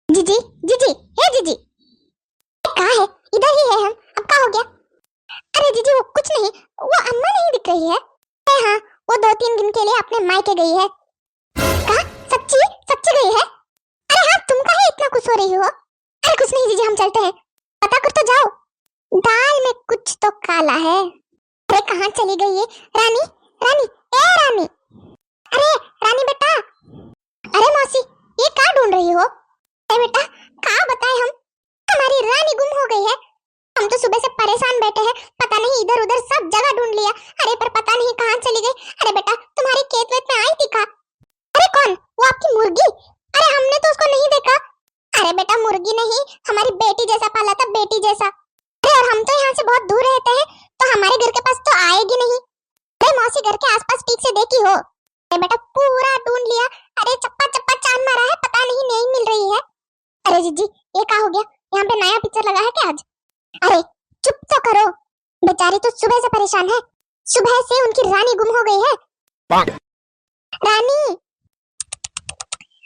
जीजी जीजी, हे जीजी, कहाँ है? इधर ही है हम। अब क्या हो गया? अरे जीजी वो कुछ नहीं, वो अम्मा नहीं दिख रही है। अरे हाँ, वो 2-3 दिन के लिए अपने मायके गई है। कहा? सच्ची सच्ची गई है? अरे हाँ, तुम काहे इतना खुश हो रही हो? अरे कुछ नहीं जीजी, हम चलते हैं। पता कर तो जाओ, दाल में कुछ तो काला है। अरे कहाँ चली गई है रानी? रानी, ए रानी, अरे रानी बेटा। अरे मौसी, ये क्या ढूंढ रही हो? अरे बेटा, क्या बताएं हम, हमारी रानी गुम हो गई है। हम तो सुबह से परेशान बैठे हैं, पता नहीं इधर उधर सब जगह ढूंढ लिया। अरे पर पता नहीं कहाँ चली गई। अरे बेटा, तुम्हारे खेत वेत में आई थी का? अरे कौन? वो आपकी मुर्गी? अरे हमने तो उसको नहीं देखा। अरे बेटा मुर्गी नहीं, हमारी बेटी जैसा पाला था, बेटी जैसा। अरे और हम तो यहाँ से बहुत दूर रहते हैं, तो हमारे घर के पास तो आएगी नहीं। अरे मौसी घर के आसपास ठीक से देखी हो? अरे बेटा पूरा ढूंढ लिया। अरे चप्पा चप्पा चांद मारा है, पता नहीं मिल रही है। अरे जीजी, ये क्या हो गया? यहाँ पे नया पिक्चर लगा है क्या आज? अरे चुप तो करो, बेचारी तो सुबह से परेशान है। सुबह से उनकी रानी गुम हो गई है। रानी,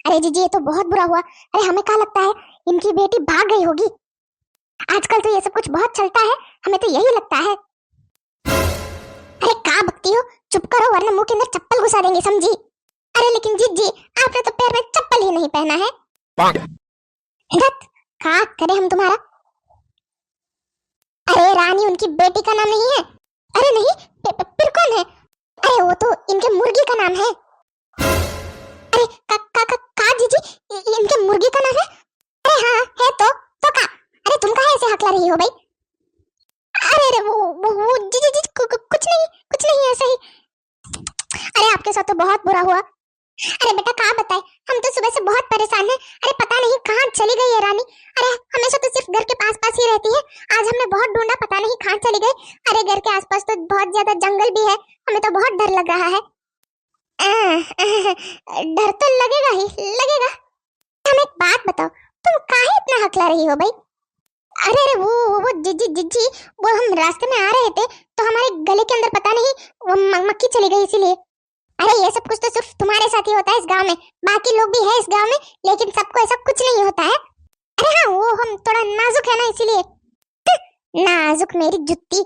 अरे जीजी ये तो बहुत बुरा हुआ। अरे हमें क्या लगता है इनकी बेटी भाग गई होगी। आजकल तो ये सब कुछ बहुत चलता है, हमें तो यही लगता है। अरे क्या बकती हो, चुप करो वरना मुंह के अंदर चप्पल घुसा देंगे, समझी? अरे लेकिन जीजी आपने तो पैर में चप्पल ही नहीं पहना है। रत, क्या करें हम तुम्हारा? अरे रानी उनकी बेटी का नाम नहीं है? अरे नहीं, फिर कौन है? अरे वो तो इनके मुर्गी का नाम है। अरे का जीजी, इनके मुर्गी का नाम है? अरे हाँ है तो का? अरे तुम कहाँ ऐसे हकला रही हो भाई? अरे वो जीजी कुछ नहीं ऐसा ही। अरे आपके साथ तो बहुत बुरा हुआ। अरे बेटा क्या बताए, हम तो सुबह से बहुत परेशान हैं। अरे पता नहीं कहाँ चली गई है रानी। अरे हमेशा तो सिर्फ घर के पास ही रहती है, आज हमने बहुत ढूंढा, पता नहीं कहाँ चली गई। अरे घर के आसपास तो बहुत ज्यादा जंगल भी है, हमें तो बहुत डर लग रहा है। डर तो लगेगा ही लगेगा। हमें एक बात बताओ, तुम काहे इतना हकला रही हो भाई? अरे वो जीजी वो हम रास्ते में आ रहे थे, तो हमारे गले के अंदर पता नहीं वो मक्खी चली गई, इसीलिए। अरे ये सब कुछ तो सिर्फ तुम्हारे साथ ही होता है इस गांव में, बाकी लोग भी है इस गांव में, लेकिन सबको ऐसा कुछ नहीं होता है। अरे हाँ, वो हम थोड़ा नाजुक है ना, इसीलिए। नाजुक मेरी जुत्ती।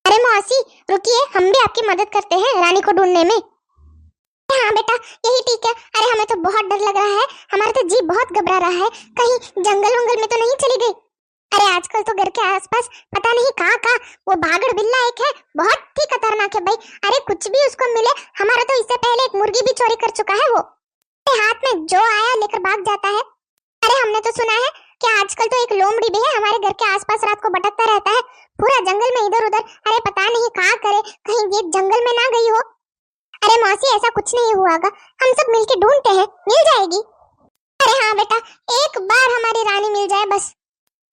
अरे मौसी रुकिए, हम भी आपकी मदद करते हैं रानी को ढूंढने में। हाँ बेटा यही ठीक है। अरे हमें तो बहुत डर लग रहा है, हमारा तो जी बहुत घबरा रहा है, कहीं जंगल वंगल में तो नहीं चली गई। अरे आजकल तो घर के आसपास पता नहीं कहाँ वो भागड़ बिल्ला एक है, बहुत ही खतरनाक है भाई। अरे कुछ भी उसको मिले, हमारा तो इससे पहले एक मुर्गी भी चोरी कर चुका है वो। हाथ में जो आया लेकर भाग जाता है। अरे हमने तो सुना है कि आजकल तो एक लोमड़ी भी है हमारे घर के आसपास, रात को भटकता रहता है पूरा जंगल में इधर उधर। अरे पता नहीं कहाँ करे, कहीं ये जंगल में ना गई हो। अरे मौसी ऐसा कुछ नहीं हुआगा, हम सब मिलके ढूंढते हैं, मिल जाएगी। अरे हाँ बेटा, एक बार हमारी रानी मिल जाए बस।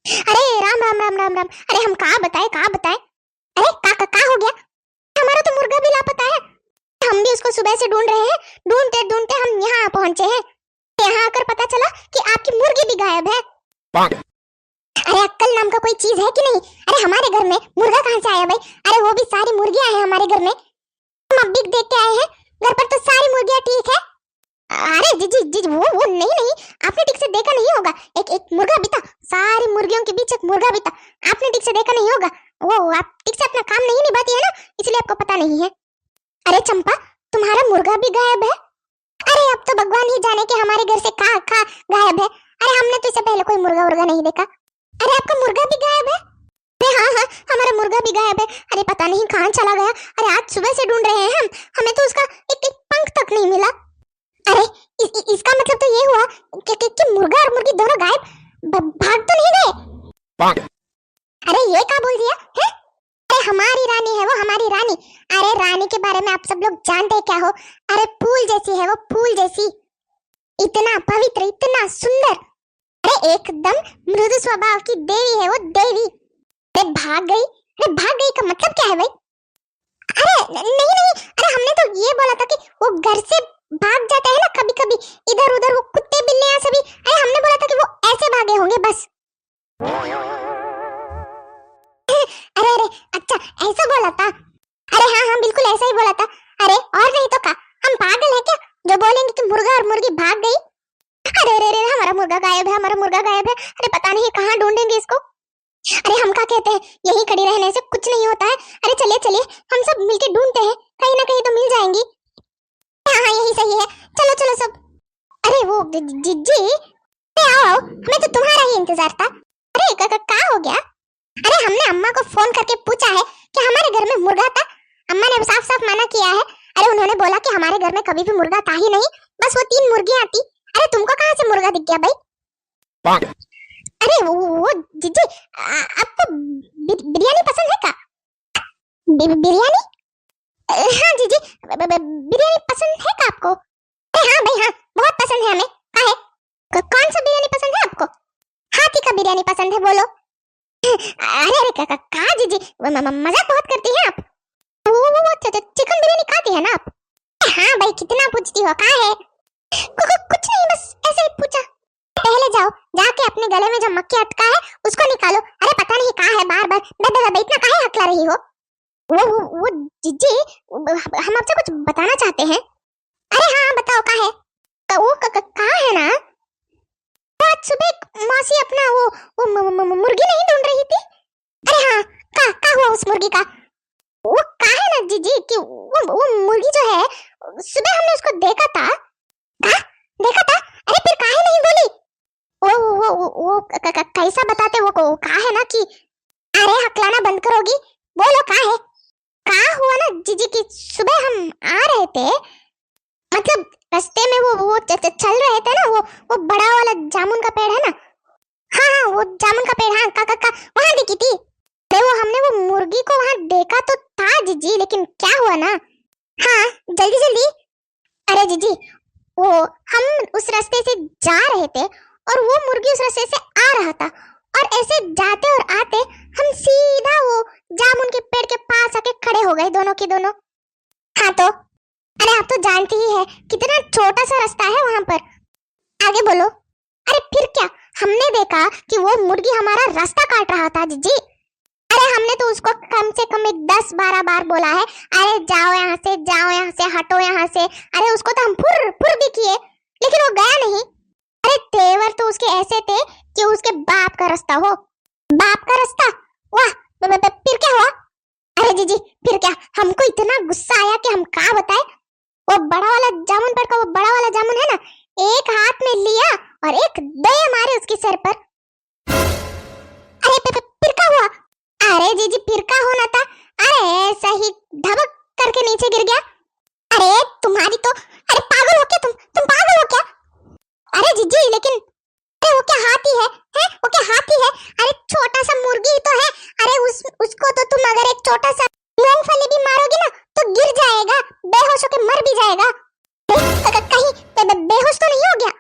अरे राम राम राम राम राम। अरे हम कहाँ बताएं? अरे का हो गया? हमारा तो मुर्गा भी लापता है, हम भी उसको सुबह से ढूंढ रहे हैं। ढूंढते ढूंढते हम यहाँ पहुंचे हैं, यहाँ आकर पता चला कि आपकी मुर्गी भी गायब है। अरे अक्कल नाम का कोई चीज है कि नहीं? अरे हमारे घर में मुर्गा कहाँ से आया भाई? अरे वो भी सारी मुर्गियां हैं हमारे घर में, हम अब भी देख के आए हैं, घर पर तो सारी मुर्गियां ठीक है। अरे जीजी वो नहीं, आपने ठीक से देखा नहीं होगा, एक मुर्गा भी था, सारी मुर्गियों के बीच एक मुर्गा भी था, आपने ठीक से देखा नहीं होगा। वो आप ठीक से अपना काम नहीं निभाती है ना, इसलिए आपको पता नहीं है। अरे चंपा, तुम्हारा मुर्गा भी गायब है? अरे अब तो भगवान ही जाने कि हमारे घर से कहाँ गायब है। अरे हमने तो इससे पहले कोई मुर्गा नहीं देखा। अरे आपका मुर्गा भी गायब है? अरे हाँ हमारा मुर्गा भी गायब है। अरे पता नहीं कहाँ चला गया। अरे आज सुबह से ढूंढ रहे हैं हम, हमें तो उसका एक पंख तक नहीं मिला। अरे इसका मतलब तो ये हुआ कि मुर्गा और मुर्गी दोनों गायब, भाग तो नहीं गए। अरे ये क्या बोल दिया है? अरे हमारी रानी है वो, हमारी रानी। अरे रानी के बारे में आप सब लोग जानते हैं क्या हो? अरे फूल जैसी है वो, फूल जैसी, इतना पवित्र, इतना सुंदर। अरे एकदम मृदु स्वभाव की देवी है वो, देवी। अरे भाग गई? अरे भाग गई का मतलब क्या है भाई? अरे नहीं, अरे हमने तो ये बोला था कि वो घर से भाग जाता है ना कभी कभी, इधर उधर वो कुत्ते बिल्ले सभी। अरे हमने बोला था कि वो ऐसे भागे होंगे बस। अरे अच्छा ऐसा बोला था? अरे हाँ बिल्कुल ऐसा ही बोला था। अरे और नहीं तो क्या, हम पागल है क्या जो बोलेंगे कि मुर्गा और मुर्गी भाग गई? अरे हमारा मुर्गा गायब है, हमारा मुर्गा गायब है। अरे पता नहीं कहाँ ढूंढेंगे इसको। अरे हम क्या कहते हैं, यही खड़ी रहने से कुछ नहीं होता है। अरे चलिए चलिए हम सब मिलके ढूंढते हैं, कहीं ना कहीं तो मिल जाएंगी। हाँ हाँ यही सही है, चलो चलो सब। अरे वो जिज्जी आओ, हमें तो तुम्हारा ही इंतजार था। अरे क्या हो गया? अरे हमने अम्मा को फोन करके पूछा है कि हमारे घर में मुर्गा था। अम्मा ने साफ साफ मना किया है। अरे उन्होंने बोला कि हमारे घर में कभी भी मुर्गा था ही नहीं, बस वो 3 मुर्गियां थी। अरे तुमको कहाँ से मुर्गा दिख गया भाई? अरे वो जीजी आपको बिरयानी पसंद है क्या? बिरयानी? हाँ जीजी बिरयानी पसंद है क्या आपको? अरे हाँ भाई हाँ, बहुत पसंद है हमें। कौन सा बिरयानी पसंद है आपको? हाथी का बिरयानी पसंद है, बोलो। अरे अरे का जीजी मजाक बहुत करती हैं आप। वो चिकन बिरयानी खाती है ना आप? हाँ भाई कितना पूछती हो, कहाँ है? कुछ नहीं, बस ऐसे ही पूछा। पहले जाओ, जाके अपने गले में जो मक्खी अटका है उसको निकालो। अरे पता नहीं कहाँ है, बार बार इतना काहे हकला रही हो? वो जीजी हम आपसे कुछ बताना चाहते हैं। अरे हाँ बताओ कहाँ है? वो कहाँ है ना? आज सुबह मौसी अपना वो मुर्गी नहीं ढूंढ रही थी। अरे हाँ का हुआ उस मुर्गी का? वो कहा है ना जीजी कि वो मुर्गी जो है, सुबह हमने उसको देखा था। हाँ देखा था? अरे फिर काहे नहीं बोली? वो कैसा बताते? वो कहा है ना कि अरे हकलाना बंद करोगी, बोलो कहा है? कहा हुआ ना जीजी कि सुबह हम आ रहे थे, मतलब रास्ते में वो चल रहे थे ना, वो बड़ा वाला जामुन का पेड़ है ना। हाँ हाँ वो जामुन का पेड़, हाँ का वहां दिखी थी। अरे वो हमने वो मुर्गी को वहां देखा तो था जीजी, लेकिन क्या हुआ ना। हाँ जल्दी जल्दी। अरे जीजी वो हम उस रास्ते से जा रहे थे और वो मुर्गी उस रास्ते से आ रहा था, और ऐसे जाते और आते हम सीधा वो जामुन के पेड़ के पास आके खड़े हो गए, दोनों के दोनों। हाँ तो अरे आप तो जानती ही है कितना छोटा सा रास्ता है वहां पर, आगे बोलो। अरे फिर क्या, हमने देखा कि वो मुर्गी हमारा रास्ता काट रहा था जीजी। अरे हमने तो उसको कम से कम 10-12 बार बोला है, अरे जाओ यहाँ से, जाओ यहाँ से, हटो यहाँ से। अरे उसको तो हम फुर भी किए, लेकिन वो गया नहीं। अरे तेवर तो उसके ऐसे थे कि उसके बाप का रास्ता हो। बाप का रास्ता? वाह, फिर क्या हुआ? अरे जीजी फिर क्या, हमको इतना गुस्सा आया कि हम क्या बताए। वो बड़ा वाला जामुन पेड़ का वो बड़ा वाला जामुन है ना, एक हाथ में लिया और एक दे मारे उसके सर पर। अरे फिर क्या हुआ? अरे जीजी फिर क्या होना था, अरे ऐसा ही धबक करके नीचे गिर गया। अरे तुम्हारी तो, अरे पागल हो क्या तुम पागल हो क्या? अरे जीजी लेकिन अरे वो क्या हाथी है? वो क्या हाथी है? अरे छोटा सा मुर्गी ही तो है। अरे उसको तो तुम अगर एक छोटा सा मूंगफली भी मारोगे ना तो गिर जाएगा, बेहोश होके मर भी जाएगा। कहीं बेहोश तो नहीं हो गया?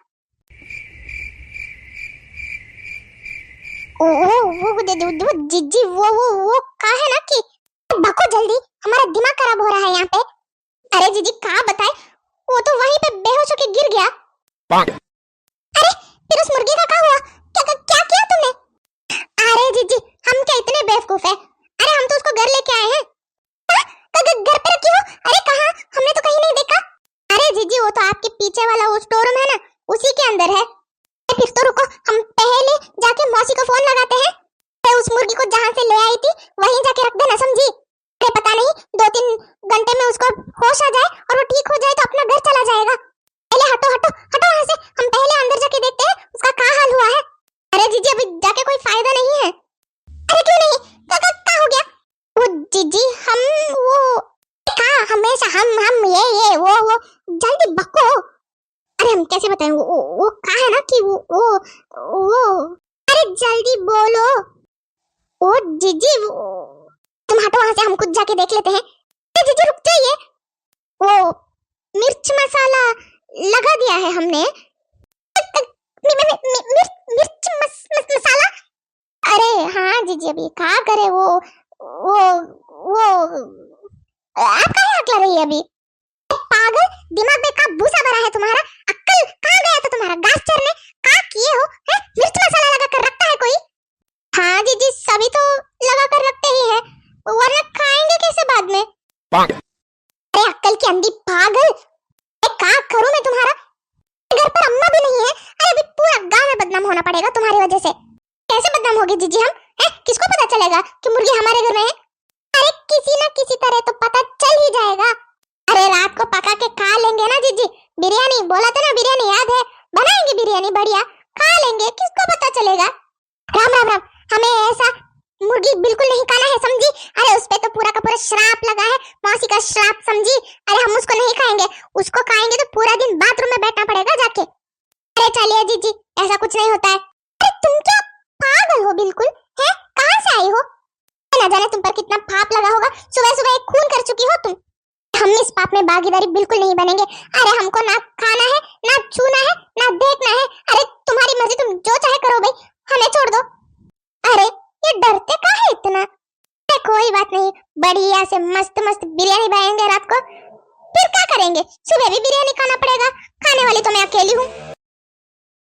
वो जीजी वो कहा है ना कि भको जल्दी, हमारा दिमाग खराब हो रहा है यहाँ पे। अरे जीजी कहाँ बताए, वो तो वहीं पे बेहोश होके गिर गया। अरे फिर उस मुर्गी का क्या हुआ? क्या किया तुमने? अरे जीजी हम क्या इतने बेवकूफ है? अरे हम तो उसको घर लेके आए हैं। घर पे रखी हो? अरे कहाँ, हमने तो कहीं नहीं देखा। अरे जीजी वो तो आपके पीछे वाला वो स्टोर रूम है ना, उसी के अंदर है। फिर तो रुको, हम पहले जाके मौसी को फोन लगाते हैं। उस मुर्गी को जहाँ से ले आई थी वहीं जाके रख देना, समझी? अरे पता नहीं 2-3 घंटे में उसको होश आ जाए और वो ठीक हो जाए तो अपना घर चला जाएगा। पहले हटो हटो हटो यहाँ से, हम पहले अंदर जाके देखते हैं उसका क्या हाल हुआ है। अरे जीजी अभी जाके कोई फायदा नहीं है। अरे क्यों नहीं, क्या हो गया? वो जीजी हम वो कहाँ, हमेशा हम ये वो जल्दी बको। अरे हम कैसे बताएं, वो कहा है ना कि वो अरे जल्दी बोलो। ओ जीजी तुम हटो वहां से, हम कुछ जाके देख लेते हैं। जीजी रुक जाइए, वो मिर्च मसाला लगा दिया है हमने। मिर्च मसाला? अरे हाँ जीजी अभी क्या करे, वो आप कहाँ हकला रही है अभी? पागल, दिमाग में का भूसा भरा है तुम्हारा? अक्ल कहाँ गया था तुम्हारा? घास चरने क्या किए हो? मिर्च मसाला लगा कर रखता है कोई? हाँ जीजी सभी तो लगा कर रखते ही है, वरना खाएंगे कैसे बाद में? अरे अक्ल की अंधी पागल, क्या करूं मैं तुम्हारा? घर पर अम्मा भी नहीं है। अरे अभी पूरा गांव में बदनाम होना पड़ेगा तुम्हारी वजह से। कैसे बदनाम होगी जीजी हम? किसको पता चलेगा कि मुर्गी हमारे घर में है? अरे किसी ना किसी तरह तो पता चल ही जाएगा। अरे रात को पका के खा लेंगे ना जीजी। बिरयानी बोला था ना, बिरयानी याद है? बनाएंगे बिरयानी बढ़िया, खा लेंगे, किसको पता चलेगा। राम राम राम, हमें ऐसा मुर्गी बिल्कुल नहीं खाना है, समझी? अरे उस पे तो पूरा का पूरा श्राप लगा है, मौसी का श्राप, समझी? अरे हम उसको नहीं खाएंगे, उसको खाएंगे तो पूरा दिन बाथरूम में बैठना पड़ेगा जाके। अरे चलिए जीजी, ऐसा कुछ नहीं होता है। अरे तुम क्या पागल हो बिल्कुल? है कहां से आई हो? ना जाने तुम पर कितना पाप लगा होगा, सुबह सुबह एक खून कर चुकी हो तुम। हम इस पाप में भागीदारी बिल्कुल नहीं बनेंगे। अरे हमको ना खाना है, ना छूना है, ना देखना है। अरे तुम्हारी मर्जी, तुम जो चाहे करो भाई, हमें छोड़ दो। अरे ये डरते काहे इतना? कोई बात नहीं, बढ़िया से मस्त मस्त बिरयानी बनाएंगे रात को, फिर क्या करेंगे? सुबह भी बिरयानी खाना पड़ेगा, खाने वाली तो मैं अकेली हूँ।